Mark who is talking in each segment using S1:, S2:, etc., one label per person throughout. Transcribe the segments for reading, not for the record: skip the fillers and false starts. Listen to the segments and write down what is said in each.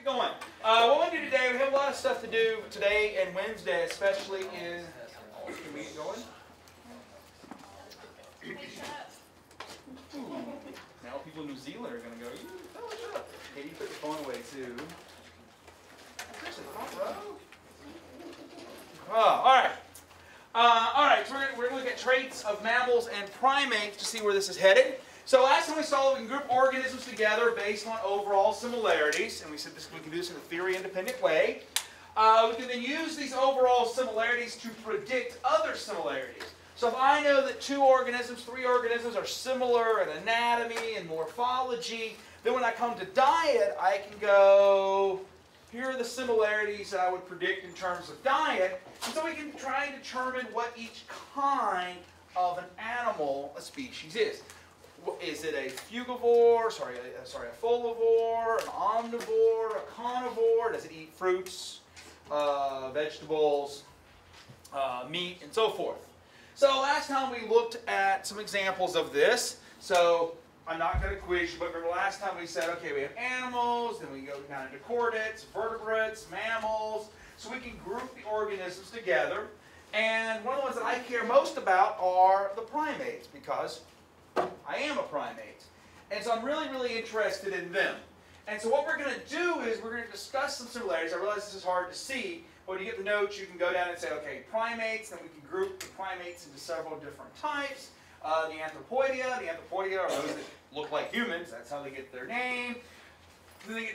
S1: Get going. What we do today, we have a lot of stuff to do today and Wednesday, especially in. Can we get going? Now people in New Zealand are going to go, shut up. Hey, you put your phone away too. Seriously, front row? Oh, all right. All right, so we're going to look at traits of mammals and primates to see where this is headed. So last time we saw we can group organisms together based on overall similarities, and we said we can do this in a theory-independent way. We can then use these overall similarities to predict other similarities. So if I know that three organisms are similar in anatomy and morphology, then when I come to diet, I can go, here are the similarities that I would predict in terms of diet. And so we can try and determine what each kind of an animal, a species is. Is it a fugivore, a folivore, an omnivore, a carnivore? Does it eat fruits, vegetables, meat, and so forth? So last time we looked at some examples of this. So I'm not going to quiz you, but remember last time we said, okay, we have animals, then we go down into chordates, vertebrates, mammals. So we can group the organisms together. And one of the ones that I care most about are the primates, because I am a primate. And so I'm really, really interested in them. And so what we're going to do is we're going to discuss some similarities. I realize this is hard to see, but when you get the notes, you can go down and say, okay, primates, then we can group the primates into several different types. The Anthropoida are those that look like humans. That's how they get their name. Then they get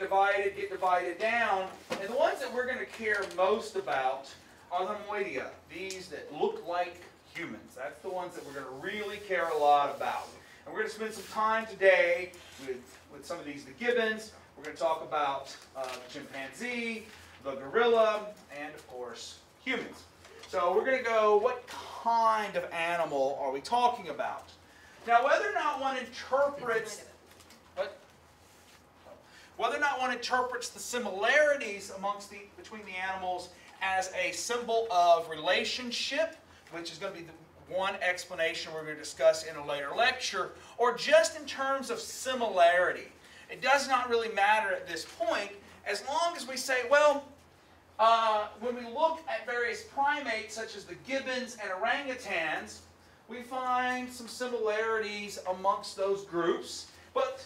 S1: divided down. And the ones that we're going to care most about are the Moidia, these that look like humans. That's the ones that we're going to really care a lot about. And we're going to spend some time today with some of these, the gibbons. We're going to talk about the chimpanzee, the gorilla, and of course, humans. So we're going to go, what kind of animal are we talking about? Now, whether or not one interprets the similarities between the animals as a symbol of relationship, which is going to be the one explanation we're going to discuss in a later lecture, or just in terms of similarity. It does not really matter at this point, as long as we say, well, when we look at various primates, such as the gibbons and orangutans, we find some similarities amongst those groups. But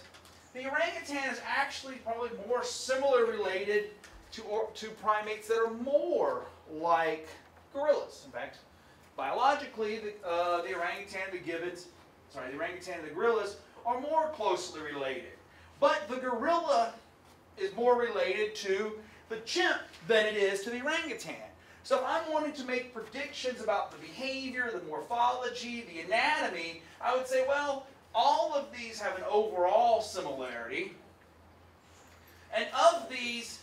S1: the orangutan is actually probably more similar related to primates that are more like gorillas. In fact, biologically, the orangutan and the gorillas are more closely related. But the gorilla is more related to the chimp than it is to the orangutan. So if I'm wanting to make predictions about the behavior, the morphology, the anatomy, I would say, well, all of these have an overall similarity. And of these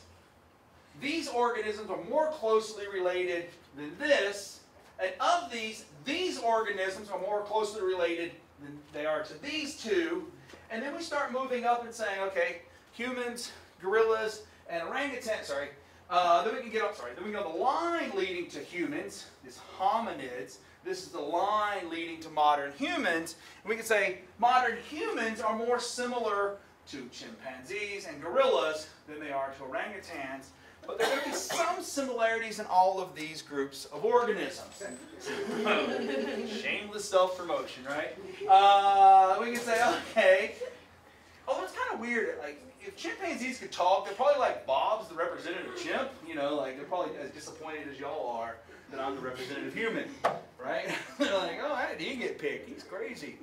S1: organisms are more closely related than this. And of these organisms are more closely related than they are to these two. And then we start moving up and saying, okay, humans, gorillas, and orangutans, then we can get up, then we go the line leading to humans, these hominids. This is the line leading to modern humans. And we can say modern humans are more similar to chimpanzees and gorillas than they are to orangutans. But there are going to be some similarities in all of these groups of organisms. Shameless self-promotion, right? We can say, okay. Oh, it's kind of weird. Like, if chimpanzees could talk, they're probably like Bob's the representative chimp. You know, like they're probably as disappointed as y'all are that I'm the representative human, right? They're like, oh, how did he get picked? He's crazy.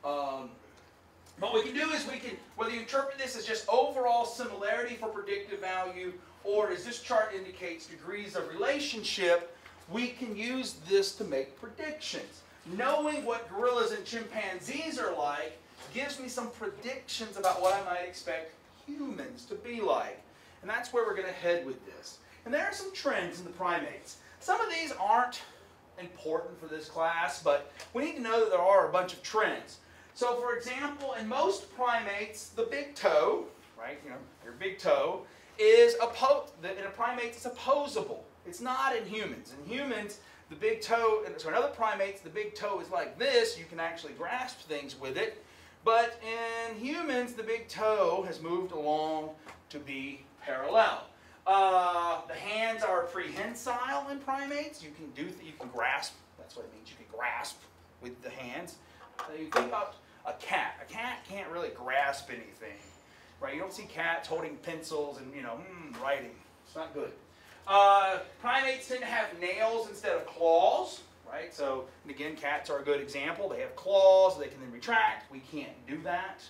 S1: What we can do is whether you interpret this as just overall similarity for predictive value, or as this chart indicates degrees of relationship, we can use this to make predictions. Knowing what gorillas and chimpanzees are like gives me some predictions about what I might expect humans to be like. And that's where we're going to head with this. And there are some trends in the primates. Some of these aren't important for this class, but we need to know that there are a bunch of trends. So for example, in most primates, the big toe, right, your big toe, in a primate it's opposable. It's not in humans. In humans, the big toe, so in other primates, the big toe is like this. You can actually grasp things with it. But in humans, the big toe has moved along to be parallel. The hands are prehensile in primates. You can grasp. That's what it means. You can grasp with the hands. You think about a cat. A cat can't really grasp anything, right? You don't see cats holding pencils and writing. It's not good. Primates tend to have nails instead of claws, right? So, and again, cats are a good example. They have claws. They can then retract. We can't do that.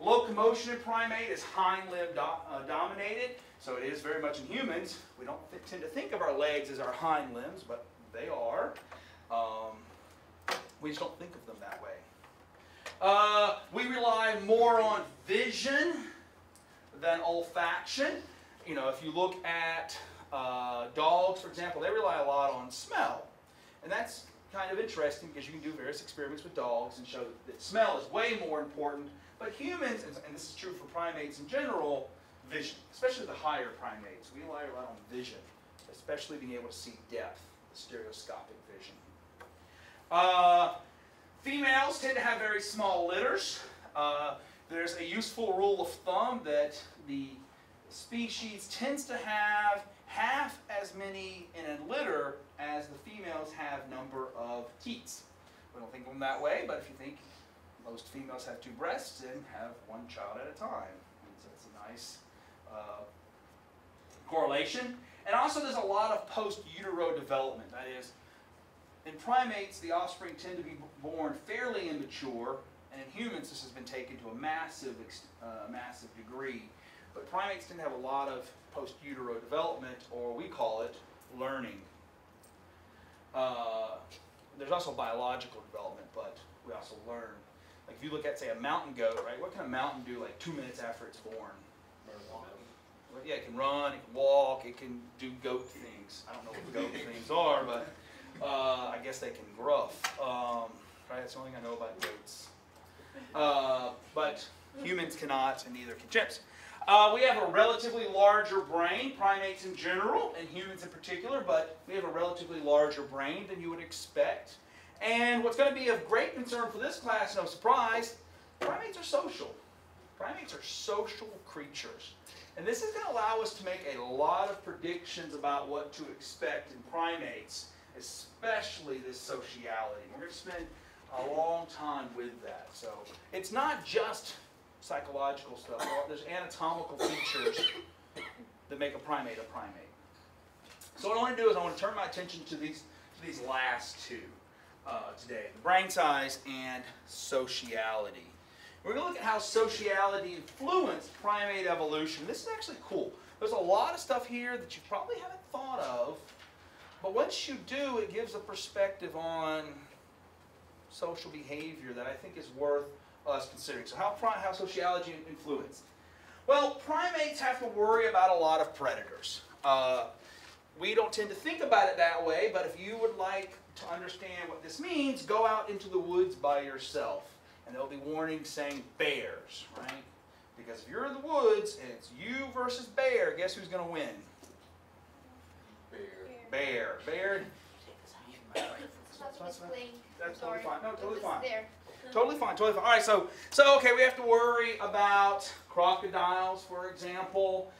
S1: Locomotion in primate is hind limb dominated. So it is very much in humans. We don't tend to think of our legs as our hind limbs, but they are. We just don't think of them that way. We rely more on vision than olfaction. If you look at dogs, for example, they rely a lot on smell. And that's kind of interesting because you can do various experiments with dogs and show that smell is way more important. But humans, and this is true for primates in general, vision, especially the higher primates. We rely a lot on vision, especially being able to see depth, the stereoscopic vision. Females tend to have very small litters. There's a useful rule of thumb that the species tends to have half as many in a litter as the females have number of teats. We don't think of them that way, but if you think most females have 2 breasts and have 1 child at a time. And so it's a nice correlation. And also there's a lot of post-utero development. That is, in primates, the offspring tend to be born fairly immature, and in humans this has been taken to a massive degree. But primates tend to have a lot of post-utero development, or we call it learning. There's also biological development, but we also learn. Like if you look at, say, a mountain goat, right? What can a mountain do like 2 minutes after it's born? Well, yeah, it can run, it can walk, it can do goat things. I don't know what goat things are, but I guess they can gruff. Right? That's the only thing I know about goats. But humans cannot, and neither can chimps. We have a relatively larger brain, primates in general, and humans in particular, but we have a relatively larger brain than you would expect. And what's going to be of great concern for this class, no surprise, primates are social. Primates are social creatures. And this is going to allow us to make a lot of predictions about what to expect in primates, especially this sociality. We're going to spend a long time with that. So it's not just psychological stuff. There's anatomical features that make a primate a primate. So what I want to do is I want to turn my attention to these last 2 today. The brain size and sociality. We're going to look at how sociality influenced primate evolution. This is actually cool. There's a lot of stuff here that you probably haven't thought of, but once you do, it gives a perspective on social behavior that I think is worth us considering. So how sociality influenced? Well, primates have to worry about a lot of predators. We don't tend to think about it that way, but if you would like to understand what this means, go out into the woods by yourself. And there'll be warnings saying bears, right? Because if you're in the woods and it's you versus bear, guess who's going to win? Bear. Bear. That's totally fine. No, totally fine. Totally fine. Totally fine. All right. So okay, we have to worry about crocodiles, for example.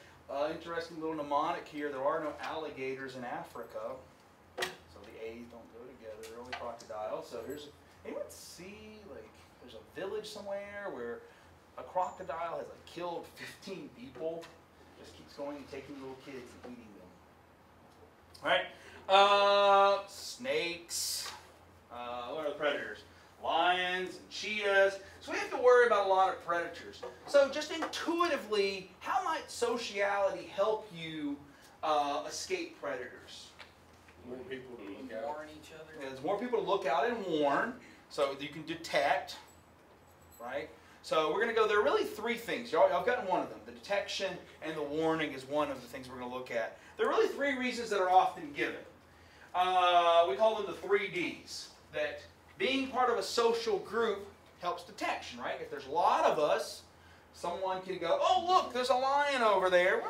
S1: Interesting little mnemonic here. There are no alligators in Africa, so the A's don't go together. They're only crocodiles. So anyone see like there's a village somewhere where a crocodile has like killed 15 people. Just keeps going and taking little kids and eating them. All right. Snakes. What are the predators? Lions and cheetahs. So we have to worry about a lot of predators. So just intuitively, how might sociality help you escape predators?
S2: More people to look out.
S3: Warn each other.
S1: Yeah, there's more people to look out and warn, so you can detect, right? So we're going to go, there are really 3 things. Y'all gotten one of them. The detection and the warning is one of the things we're going to look at. There are really 3 reasons that are often given. We call them the 3 Ds. That being part of a social group helps detection, right? If there's a lot of us, someone can go, oh, look, there's a lion over there.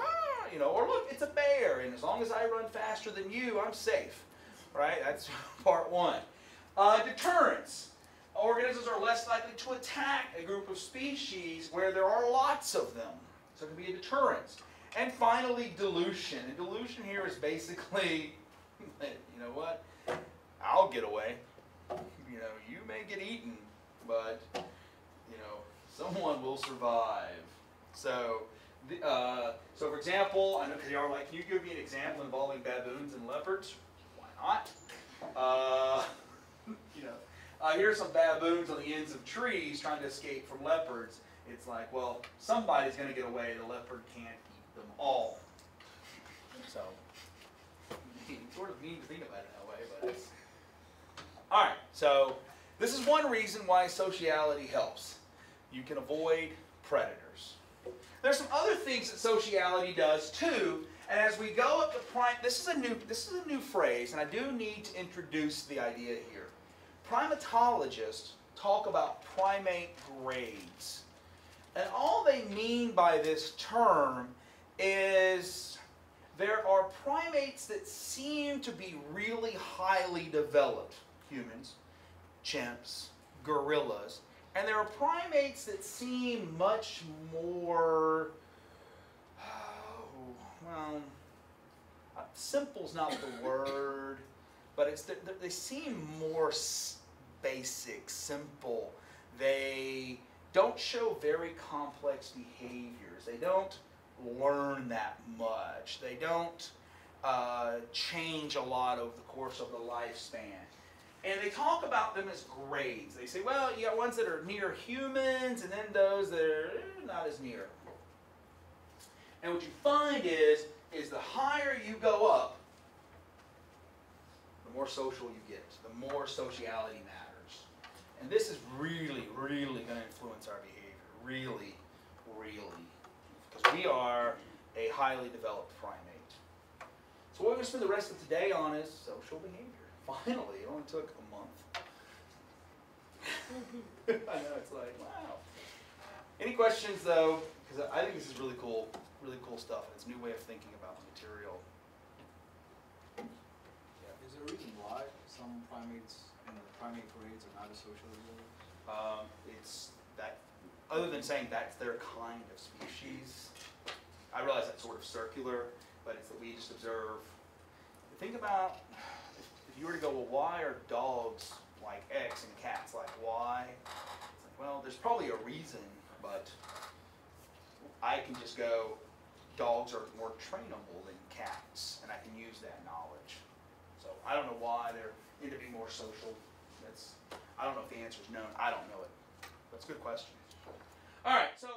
S1: Or look, it's a bear, and as long as I run faster than you, I'm safe, right? That's part 1. Deterrence. Organisms are less likely to attack a group of species where there are lots of them. So it can be a deterrence. And finally, dilution. And dilution here is basically, you know what? I'll get away. You know, you may get eaten, but, you know, someone will survive. So, so for example, I know KR, like, can you give me an example involving baboons and leopards? Why not? You know, here's some baboons on the ends of trees trying to escape from leopards. It's like, well, somebody's going to get away. The leopard can't eat them all. So, it's sort of mean to think about it that way, but it's... All right, so this is one reason why sociality helps. You can avoid predators. There's some other things that sociality does too, and as we go up to this is a new phrase, and I do need to introduce the idea here. Primatologists talk about primate grades. And all they mean by this term is there are primates that seem to be really highly developed. Humans, chimps, gorillas. And there are primates that seem much more, well, simple's not the word, but they seem more basic, simple. They don't show very complex behaviors. They don't learn that much. They don't change a lot over the course of the lifespan. And they talk about them as grades. They say, well, you got ones that are near humans, and then those that are not as near. And what you find is the higher you go up, the more social you get, the more sociality matters. And this is really, really going to influence our behavior. Really, really. Because we are a highly developed primate. So what we're going to spend the rest of today on is social behavior. Finally, it only took a month. I know, it's like, wow. Any questions though? Because I think this is really cool stuff. And it's a new way of thinking about the material.
S3: Yeah. Is there a reason why some primates in the primate grades are not as social as others?
S1: It's that, other than saying that's their kind of species, I realize that's sort of circular, but it's that we just observe. Think about, if you were to go, well, why are dogs like X and cats like Y? It's like, well, there's probably a reason, but I can just go, dogs are more trainable than cats, and I can use that knowledge. So I don't know why they're need to be more social. I don't know if the answer is known. I don't know it. That's a good question. All right, so.